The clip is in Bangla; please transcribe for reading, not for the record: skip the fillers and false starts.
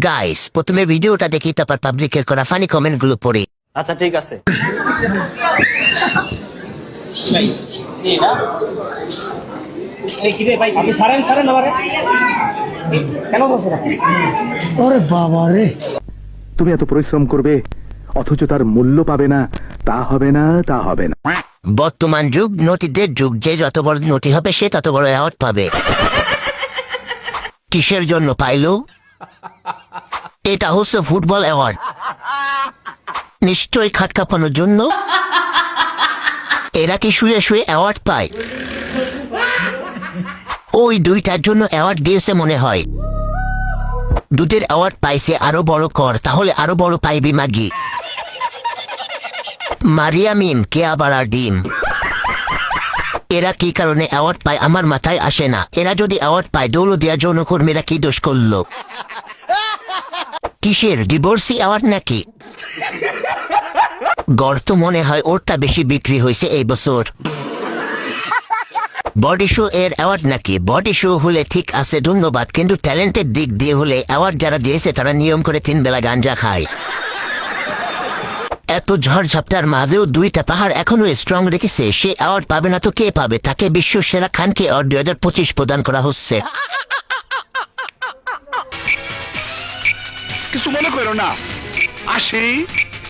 গাইস প্রথমে ভিডিওটা দেখি তারপর পাবলিকের করা ফানি কমেন্ট গুলো পড়ি। আচ্ছা ঠিক আছে। ওরে বাবা রে, তুমি এত পরিশ্রম করবে অথচ তার মূল্য পাবে না, তা হবে না, তা হবে না। বর্তমান যুগ নটিদের যুগ, যে যত বড় নটি হবে সে তত বড় অ্যাওয়ার্ড পাবে। কিসের জন্য পাইলো? এটা হচ্ছে ফুটবল অ্যাওয়ার্ড, নিশ্চয়ই খাট কাঁপানোর জন্য। এরা কি শুয়ে শুয়ে অ্যাওয়ার্ড পায়? ওই দুইটার জন্য অ্যাওয়ার্ড দিয়েছে মনে হয়। দুধের অ্যাওয়ার্ড পাইছে আরো বড় কর, তাহলে আরো বড় পাইবি মাগি। মারিয়া মিম কে আবার আর ডিম। এরা কি কারণে অ্যাওয়ার্ড পায় আমার মাথায় আসে না। এরা যদি অ্যাওয়ার্ড পায় দৌলদিয়া যৌনকর্মীরা কি দোষ করলো? কিসের ডিভোর্সি অ্যাওয়ার্ড নাকি? গর্ত মনে হয় ওরটা বেশি বিক্রি হয়েছে এই বছর। বডি শো এর অ্যাওয়ার্ড নাকি? বডি শো হলে ঠিক আছে ধন্যবাদ, কিন্তু ট্যালেন্টের দিক দিয়ে হলে অ্যাওয়ার্ড যারা দিয়েছে তারা নিয়ম করে 3 বেলা গাঞ্জা খায়। এত ঝড়ঝাপটার মাঝেও দুইটা পাহাড় এখনো স্ট্রং রেখেছে, সে অ্যাওয়ার্ড পাবে না তো কে পাবে? তাকে বিশ্ব সেরা খানকে অ্যাওয়ার্ড 2025 প্রদান করা হচ্ছে। কিছু মনে করো না, আসি।